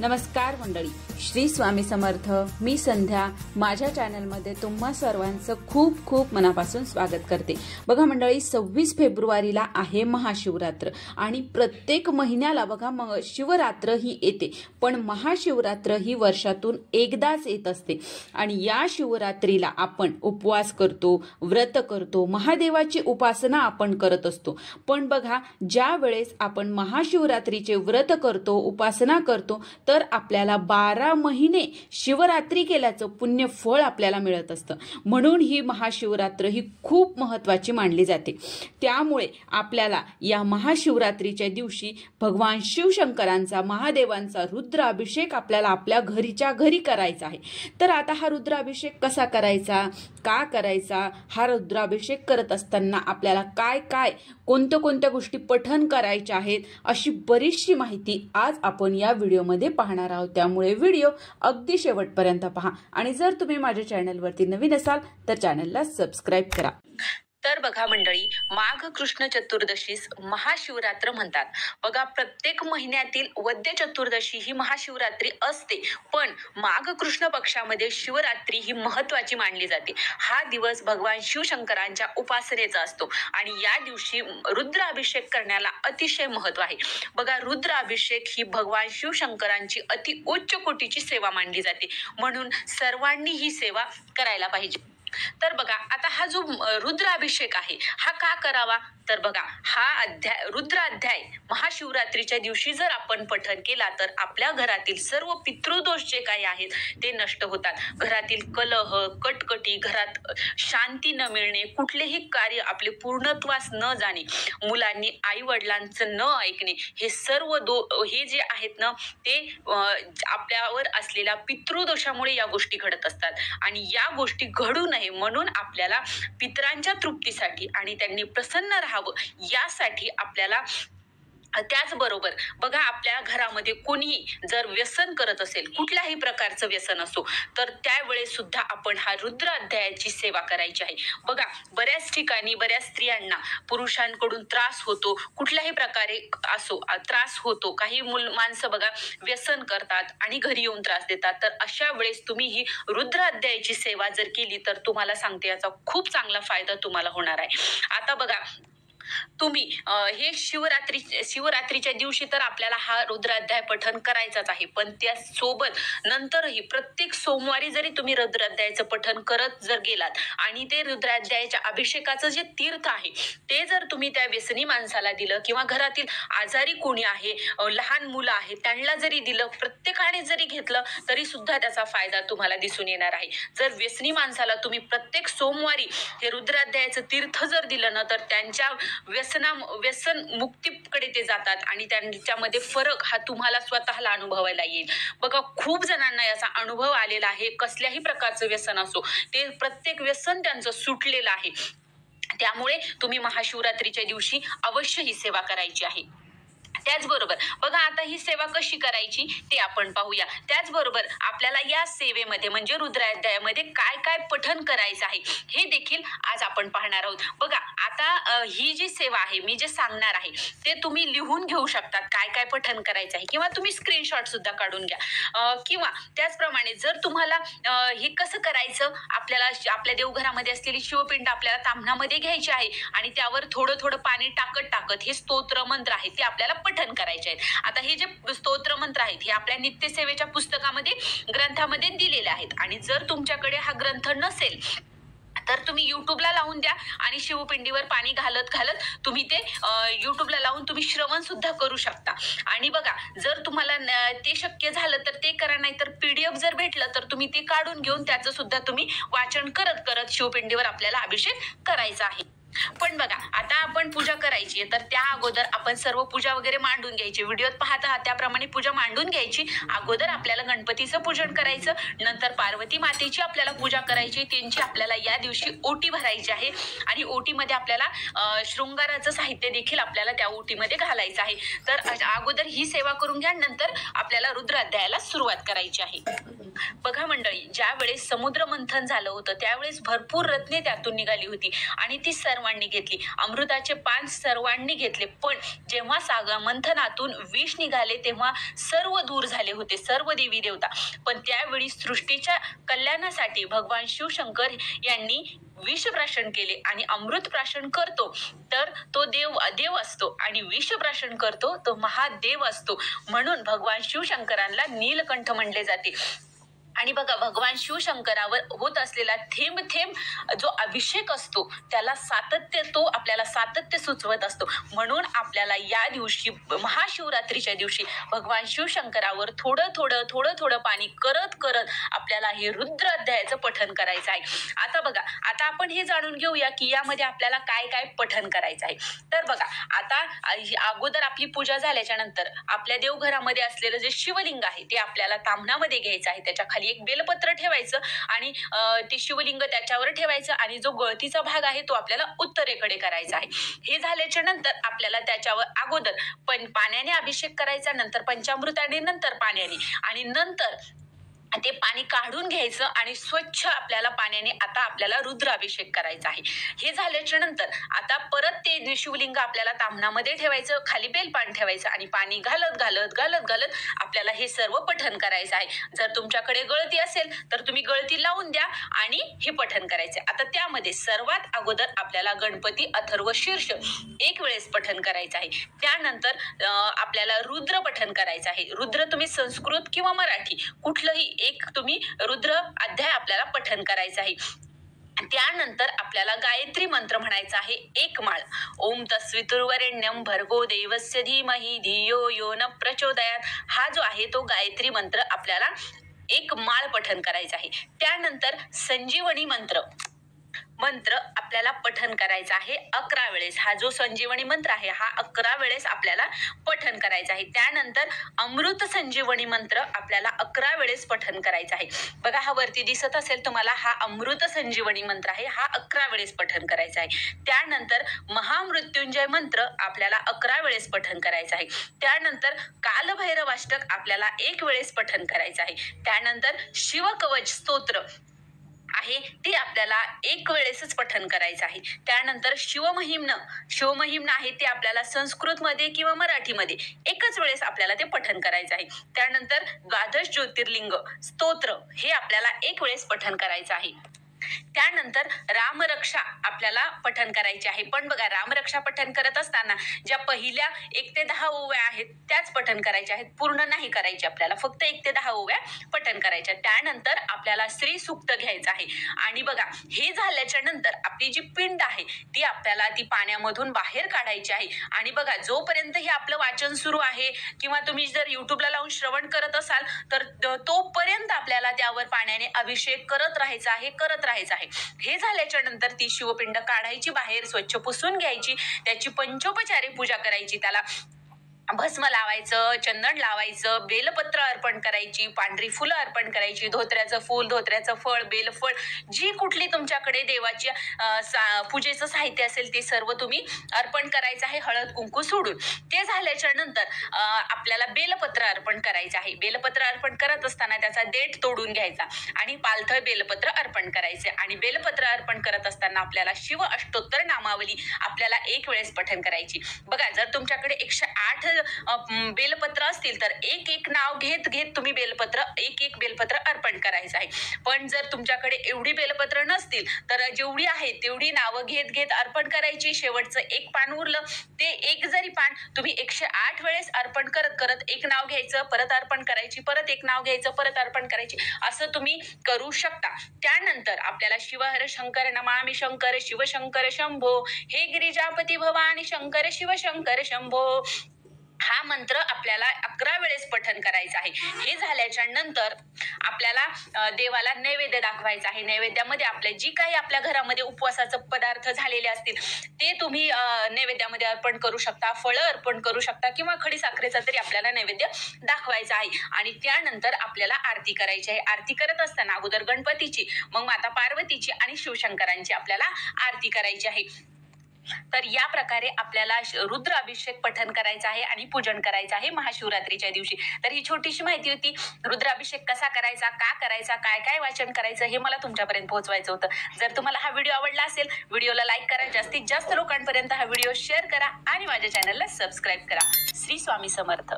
नमस्कार मंडळी, श्री स्वामी समर्थ. मी संध्या माझ्या चॅनलमध्ये तुम्हा सर्वांचं खूप खूप मनापासून स्वागत करते. बघा मंडळी, 26 फेब्रुवारीला आहे महाशिवरात्र आणि प्रत्येक महिन्याला बघा शिवरात्र ही येते, पण महाशिवरात्र ही वर्षातून एकदाच येत असते. आणि या शिवरात्रीला आपण उपवास करतो, व्रत करतो, महादेवाची उपासना आपण करत असतो. पण बघा, ज्या वेळेस आपण महाशिवरात्रीचे व्रत करतो, उपासना करतो, तर आपल्याला 12 महिने शिवरात्री केल्याचं पुण्य फळ आपल्याला मिळत असतं. म्हणून ही महाशिवरात्र ही खूप महत्त्वाची मानली जाते. त्यामुळे आपल्याला या महाशिवरात्रीच्या दिवशी भगवान शिवशंकरांचा, महादेवांचा रुद्राभिषेक आपल्याला आपल्या घरीच्या घरी करायचा आहे. तर आता हा रुद्राभिषेक कसा करायचा, का करायचा, हा रुद्राभिषेक करत असताना आपल्याला काय काय कोणत्या गोष्टी पठण करायच्या आहेत, अशी बरीचशी माहिती आज आपण या व्हिडिओमध्ये पाहणार आहोत. त्यामुळे व्हिडिओ अगदी शेवटपर्यंत पहा आणि जर तुम्ही माझ्या चॅनलवरती नवीन असाल तर चॅनलला सबस्क्राईब करा. तर बघा मंडळी, माघ कृष्ण चतुर्दशीस महाशिवरात्र म्हणतात. बघा, प्रत्येक महिन्यातील वद्य चतुर्दशी ही महाशिवरात्री असते, पण माघ कृष्ण पक्षामध्ये शिवरात्री ही महत्वाची मानली जाते. हा दिवस भगवान शिवशंकरांच्या उपासनेचा असतो आणि या दिवशी रुद्राभिषेक करण्याला अतिशय महत्व आहे. बघा, रुद्राभिषेक ही भगवान शिवशंकरांची अति उच्च कोटीची सेवा मानली जाते, म्हणून सर्वांनी ही सेवा करायला पाहिजे. तर बघा, आता हा जो रुद्राभिषेक आहे हा का करावा, तर बघा, हा रुद्राध्याय महाशिवरात्रीच्या दिवशी जर आपण पठण केला तर आपल्या घरातील सर्व पितृदोष जे काही आहेत ते नष्ट होतात. घरातील कलह, कटकटी, घरात शांती न मिळणे, कुठलेही कार्य आपले पूर्णत्वास न जाणे, मुलांनी आई वडिलांचं न ऐकणे, हे सर्व हे जे आहेत ना, ते आपल्यावर असलेल्या पितृदोषामुळे या गोष्टी घडत असतात. आणि या गोष्टी घडू नये म्हणून आपल्याला पितरांच्या तृप्तीसाठी आणि त्यांनी प्रसन्न राहावं यासाठी आपल्याला, त्याचबरोबर बघा, आपल्या घरामध्ये कोणी जर व्यसन करत असेल, कुठल्याही प्रकारचं व्यसन असो, तर त्यावेळेस सुद्धा आपण हा रुद्राध्यायाची सेवा करायची आहे. बघा, बऱ्याच ठिकाणी बऱ्याच स्त्रियांना पुरुषांकडून त्रास होतो, कुठल्याही प्रकारे असो त्रास होतो. काही माणसं बघा व्यसन करतात आणि घरी येऊन त्रास देतात. तर अशा वेळेस तुम्ही ही रुद्राध्यायाची सेवा जर केली तर तुम्हाला सांगते, याचा खूप चांगला फायदा तुम्हाला होणार आहे. आता बघा, तुम्ही हे शिवरात्रीच्या दिवशी तर आपल्याला हा रुद्राध्याय पठण करायचाच आहे, पण त्या सोबत नंतरही प्रत्येक सोमवारी जरी तुम्ही रुद्राध्यायाचं पठण करत जर गेलात आणि ते रुद्राध्यायाच्या अभिषेकाचं जे तीर्थ आहे ते जर तुम्ही त्या व्यसनी माणसाला दिलं किंवा घरातील आजारी कोणी आहे, लहान मुलं आहेत, त्यांना जरी दिलं, प्रत्येकाने जरी घेतलं तरी सुद्धा त्याचा फायदा तुम्हाला दिसून येणार आहे. जर व्यसनी माणसाला तुम्ही प्रत्येक सोमवारी हे रुद्राध्यायाचं तीर्थ जर दिलं ना, तर त्यांच्या व्यसन मुक्तीकडे ते जातात आणि त्यांच्यामध्ये फरक हा तुम्हाला स्वतःला अनुभवायला येईल. बघा, खूप जणांना याचा अनुभव आलेला आहे. कसल्याही प्रकारचं व्यसन असो, ते प्रत्येक व्यसन त्यांचं सुटलेलं आहे. त्यामुळे तुम्ही महाशिवरात्रीच्या दिवशी अवश्य ही सेवा करायची आहे. त्याचबरोबर बघा, आता ही सेवा कशी करायची ते आपण पाहूया. त्याचबरोबर आपल्याला या सेवेमध्ये म्हणजे रुद्राध्यायामध्ये काय काय पठण करायचं आहे हे देखील आज आपण पाहणार आहोत. बघा, आता ही जी सेवा आहे, मी जे सांगणार आहे ते तुम्ही लिहून घेऊ शकतात, काय काय पठण करायचं आहे, किंवा तुम्ही स्क्रीनशॉट सुद्धा काढून घ्या. किंवा त्याचप्रमाणे जर तुम्हाला हे कसं करायचं, आपल्याला आपल्या देवघरामध्ये असलेली शिवपिंड आपल्याला ताम्हणामध्ये घ्यायची आहे आणि त्यावर थोडं थोडं पाणी टाकत हे स्तोत्र मंत्र आहे ते आपल्याला पठण करायचे आहेत. आता हे जे स्तोत्र मंत्र आहेत हे आपल्या नित्यसेवेच्या पुस्तकामध्ये, ग्रंथामध्ये दिलेले आहेत. आणि जर तुमच्याकडे हा ग्रंथ नसेल तर तुम्ही युट्यूबला लावून द्या आणि शिवपिंडीवर पाणी घालत तुम्ही ते युट्यूबला लावून तुम्ही श्रवण सुद्धा करू शकता. आणि बघा, जर तुम्हाला ते शक्य झालं तर ते करा, नाही तर PDF जर भेटलं तर तुम्ही ते काढून घेऊन त्याचं सुद्धा तुम्ही वाचन करत शिवपिंडीवर आपल्याला अभिषेक करायचा आहे. पण बघा, आता आपण पूजा करायची आहे तर त्या अगोदर आपण सर्व पूजा वगैरे मांडून घ्यायची. व्हिडिओत पाहत आहात त्याप्रमाणे पूजा मांडून घ्यायची. अगोदर आपल्याला गणपतीचं पूजन करायचं, नंतर पार्वती मातेची आपल्याला पूजा करायची. त्यांची आपल्याला या दिवशी ओटी भरायची आहे आणि ओटीमध्ये आपल्याला शृंगाराचं साहित्य देखील आपल्याला त्या ओटीमध्ये घालायचं आहे. तर अगोदर ही सेवा करून घ्या, नंतर आपल्याला रुद्राध्यायाला सुरुवात करायची आहे. बघा मंडळी, ज्या वेळेस समुद्र मंथन झालं होतं त्यावेळेस भरपूर रत्ने त्यातून निघाली होती आणि ती सर्व सर्वांनी घेतली, अमृताचे पान सर्वांनी घेतले, पण जेव्हा मंथनातून विष निघाले तेव्हा सर्व दूर झाले होते, सर्व देवी देवता. पण त्यावेळी सृष्टीच्या कल्याणासाठी भगवान शिवशंकर यांनी विष प्राशन केले आणि अमृत प्राशन करतो तर तो देव असतो आणि विष प्राशन करतो तो महादेव असतो. म्हणून भगवान शिवशंकरांना नीलकंठ म्हणले जाते. आणि बघा, भगवान शिवशंकरावर होत असलेला थेंब थेंब जो अभिषेक असतो त्याला सातत्य, तो आपल्याला सातत्य सुचवत असतो. म्हणून आपल्याला या दिवशी, महाशिवरात्रीच्या दिवशी, भगवान शिवशंकरावर थोडं थोडं पाणी करत करत आपल्याला हे रुद्र अध्यायाचं पठण करायचं आहे. आता बघा, आता आपण हे जाणून घेऊया की यामध्ये आपल्याला काय काय पठण करायचं आहे. तर बघा, आता अगोदर आपली पूजा झाल्याच्या नंतर आपल्या देवघरामध्ये असलेलं जे शिवलिंग आहे ते आपल्याला ताम्हणामध्ये घ्यायचं आहे. त्याच्या खाली एक बेलपत्र ठेवायचं आणि ते शिवलिंग त्याच्यावर ठेवायचं आणि जो गळतीचा भाग आहे तो आपल्याला उत्तरेकडे करायचा आहे. हे झाल्याच्या नंतर आपल्याला त्याच्यावर अगोदर पाण्याने अभिषेक करायचा, नंतर पंचामृताने, नंतर पाण्याने, आणि नंतर ते पाणी काढून घ्यायचं आणि स्वच्छ आपल्याला पाण्याने आता आपल्याला रुद्राभिषेक करायचा आहे. हे झाल्याच्या नंतर आता परत ते शिवलिंग आपल्याला ताम्हणामध्ये ठेवायचं, खाली बेलपान ठेवायचं आणि पाणी घालत घालत घालत घालत आपल्याला हे सर्व पठण करायचं आहे. जर तुमच्याकडे गळती असेल तर तुम्ही गळती लावून द्या आणि हे पठण करायचे. आता त्यामध्ये सर्वात अगोदर आपल्याला गणपती अथर्व शीर्ष एक वेळेस पठण करायचं आहे. त्यानंतर आपल्याला रुद्र पठण करायचं आहे. रुद्र तुम्ही संस्कृत किंवा मराठी कुठलंही एक तुम्ही रुद्र अध्याय आपल्याला पठण करायचं आहे. त्यानंतर आपल्याला गायत्री मंत्र म्हणायचा आहे एक माळ. ओम तस्वितुर्वरेण्यं भर्गो देवस्य धीमहि धियो यो न प्रचोदयात, हा जो आहे तो गायत्री मंत्र आपल्याला एक माळ पठण करायचा आहे. त्यानंतर संजीवनी मंत्र आपल्याला पठण करायचा आहे 11 वेळेस. हा जो संजीवनी मंत्र आहे हा 11 वेळेस आपल्याला पठण करायचा आहे. त्यानंतर अमृत संजीवनी मंत्र आपल्याला 11 वेळेस पठण करायचा आहे. बघा, हा वरती दिसत असेल तुम्हाला, हा अमृत संजीवनी मंत्र आहे, हा 11 वेळेस पठण करायचा आहे. त्यानंतर महामृत्युंजय मंत्र आपल्याला 11 वेळेस पठण करायचा आहे. त्यानंतर कालभैरवाष्टक आपल्याला 1 वेळेस पठण करायचं आहे. त्यानंतर शिवकवच स्तोत्र आहे ते आपल्याला 1 वेळेसच पठण करायचं आहे. त्यानंतर शिवमहिम्न आहे ते आपल्याला संस्कृतमध्ये किंवा मराठीमध्ये एकच वेळेस आपल्याला ते पठण करायचं आहे. त्यानंतर द्वादश ज्योतिर्लिंग स्तोत्र हे आपल्याला 1 वेळेस पठण करायचं आहे. त्यानंतर रामरक्षा आपल्याला पठण करायची आहे. पण बघा, रामरक्षा पठण करत असताना ज्या पहिल्या 1 ते 10 ओव्या आहेत त्याच पठण करायच्या आहेत, पूर्ण नाही करायची आपल्याला, फक्त 1 ते 10 ओव्या पठण करायच्या. त्यानंतर आपल्याला श्री सूक्त घ्यायचं आहे. आणि बघा, हे झाल्याच्या नंतर आपली जी पिंड आहे ती आपल्याला ती पाण्यामधून बाहेर काढायची आहे. आणि बघा, जोपर्यंत हे आपलं वाचन सुरू आहे किंवा तुम्ही जर युट्यूबला लावून श्रवण करत असाल तर तोपर्यंत आपल्याला त्यावर पाण्याने अभिषेक करत राहायचा आहे. हे झाल्याच्या नंतर ती शिवपिंड काढायची बाहेर, स्वच्छ पुसून घ्यायची, त्याची पंचोपचारे पूजा करायची. त्याला भस्म लावायचं, चंदन लावायचं, बेलपत्र अर्पण करायची, पांढरी फुलं अर्पण करायची, धोत्र्याचं फूल, धोत्र्याचं फळ, बेलफळ, जी कुठली तुमच्याकडे देवाची पूजेचं साहित्य असेल ते सर्व तुम्ही अर्पण करायचं आहे, हळद कुंकू सोडून. ते झाल्याच्या नंतर आपल्याला बेलपत्र अर्पण करायचं आहे. बेलपत्र अर्पण करत असताना त्याचा देठ तोडून घ्यायचा आणि पालथळ बेलपत्र अर्पण करायचे. आणि बेलपत्र अर्पण करत असताना आपल्याला शिव अष्टोत्तर नामावली आपल्याला 1 वेळेस पठण करायची. बघा, जर तुमच्याकडे 108 बेलपत्र असतील तर एक नाव घेत तुम्ही एक बेलपत्र अर्पण करायचं आहे. पण जर तुमच्याकडे एवढी बेलपत्र नसतील तर जेवढी आहे तेवढी नावं घेत अर्पण करायची. शेवटचं 1 पान उरलं ते एक जरी पान तुम्ही 108 वेळेस अर्पण करत 1 नाव घ्यायचं, परत अर्पण करायची, परत 1 नाव घ्यायचं, परत अर्पण करायची, असं तुम्ही करू शकता. त्यानंतर आपल्याला शिवहर शंकर नमामि शंकर शिवशंकर शंभो, हे गिरिजापती भवानी शंकर शिवशंकर शंभो, हा मंत्र आपल्याला 11 वेळेस पठण करायचा आहे. हे झाल्याच्या नंतर आपल्याला देवाला नैवेद्य दाखवायचा आहे. नैवेद्यामध्ये आपल्या जी काही आपल्या घरामध्ये उपवासाचे पदार्थ झालेले असतील ते तुम्ही नैवेद्यामध्ये अर्पण करू शकता, फळं अर्पण करू शकता किंवा खडी साखरेचा तरी आपल्याला नैवेद्य दाखवायचा आहे. आणि त्यानंतर आपल्याला आरती करायची आहे. आरती करत असताना अगोदर गणपतीची, मग माता पार्वतीची आणि शिवशंकरांची आपल्याला आरती करायची आहे. तर या प्रकारे आपल्याला रुद्र अभिषेक पठण करायचं आहे आणि पूजन करायचं आहे महाशिवरात्रीच्या दिवशी. तर ही छोटीशी माहिती होती. रुद्राभिषेक कसा करायचा, का करायचा, काय काय वाचन करायचं हे मला तुमच्यापर्यंत पोहोचवायचं होतं. जर तुम्हाला हा व्हिडिओ आवडला असेल, व्हिडिओला लाईक करा, जास्तीत जास्त लोकांपर्यंत हा व्हिडिओ शेअर करा आणि माझ्या चॅनलला सबस्क्राईब करा. श्री स्वामी समर्थ.